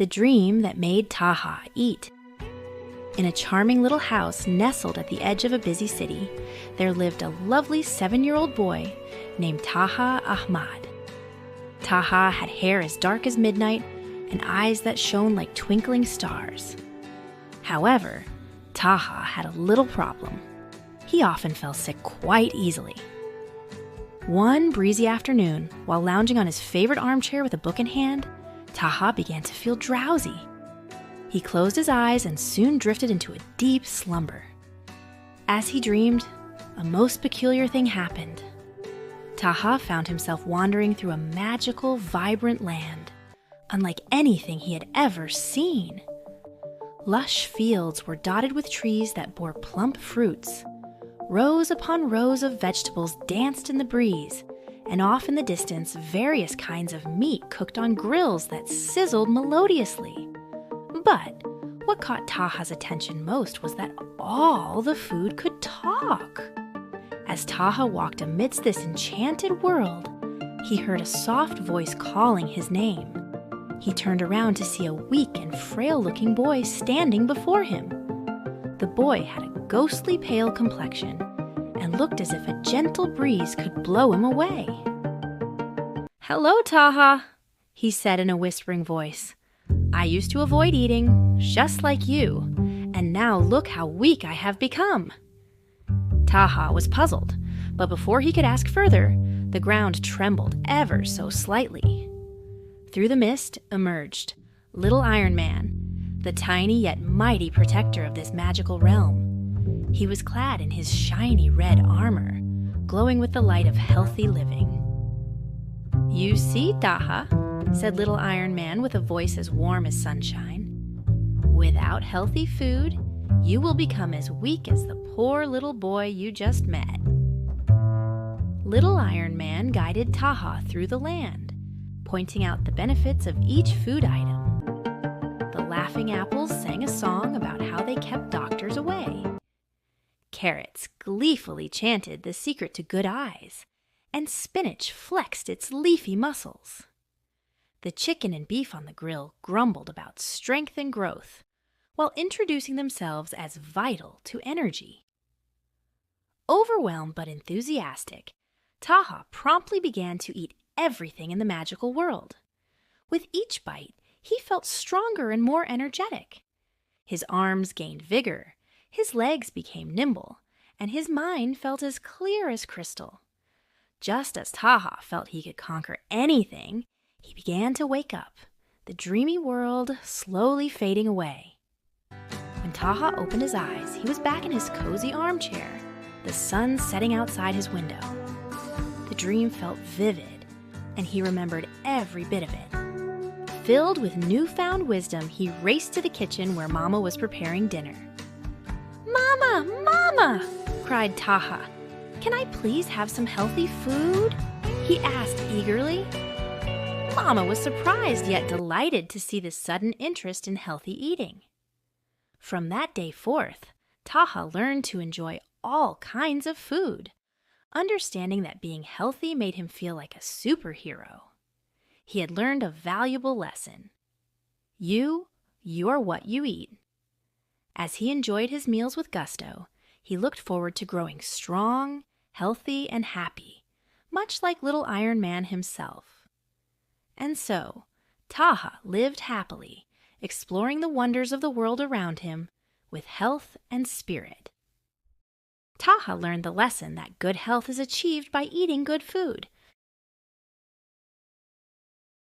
the dream that made Taha eat. In a charming little house nestled at the edge of a busy city, there lived a lovely 7-year-old boy named Taha Ahmad. Taha had hair as dark as midnight and eyes that shone like twinkling stars. However, Taha had a little problem. He often fell sick quite easily. One breezy afternoon, while lounging on his favorite armchair with a book in hand, Taha began to feel drowsy. He closed his eyes and soon drifted into a deep slumber. As he dreamed, a most peculiar thing happened. Taha found himself wandering through a magical, vibrant land, unlike anything he had ever seen. Lush fields were dotted with trees that bore plump fruits. Rows upon rows of vegetables danced in the breeze, and off in the distance, various kinds of meat cooked on grills that sizzled melodiously. But what caught Taha's attention most was that all the food could talk. As Taha walked amidst this enchanted world, he heard a soft voice calling his name. He turned around to see a weak and frail-looking boy standing before him. The boy had a ghostly pale complexion and looked as if a gentle breeze could blow him away. "Hello, Taha," he said in a whispering voice. "I used to avoid eating, just like you, and now look how weak I have become." Taha was puzzled, but before he could ask further, the ground trembled ever so slightly. Through the mist emerged Little Iron Man, the tiny yet mighty protector of this magical realm. He was clad in his shiny red armor, glowing with the light of healthy living. "You see, Taha," said Little Iron Man with a voice as warm as sunshine, "without healthy food, you will become as weak as the poor little boy you just met." Little Iron Man guided Taha through the land, pointing out the benefits of each food item. The laughing apples sang a song about how they kept doctors away. Carrots gleefully chanted the secret to good eyes, and spinach flexed its leafy muscles. The chicken and beef on the grill grumbled about strength and growth, while introducing themselves as vital to energy. Overwhelmed but enthusiastic, Taha promptly began to eat everything in the magical world. With each bite, he felt stronger and more energetic. His arms gained vigor, his legs became nimble, and his mind felt as clear as crystal. Just as Taha felt he could conquer anything, he began to wake up, the dreamy world slowly fading away. When Taha opened his eyes, he was back in his cozy armchair, the sun setting outside his window. The dream felt vivid, and he remembered every bit of it. Filled with newfound wisdom, he raced to the kitchen where Mama was preparing dinner. "Mama, Mama!" cried Taha. "Can I please have some healthy food?" he asked eagerly. Mama was surprised yet delighted to see this sudden interest in healthy eating. From that day forth, Taha learned to enjoy all kinds of food, understanding that being healthy made him feel like a superhero. He had learned a valuable lesson. You are what you eat. As he enjoyed his meals with gusto, he looked forward to growing strong, healthy, and happy, much like Little Iron Man himself. And so, Taha lived happily, exploring the wonders of the world around him with health and spirit. Taha learned the lesson that good health is achieved by eating good food,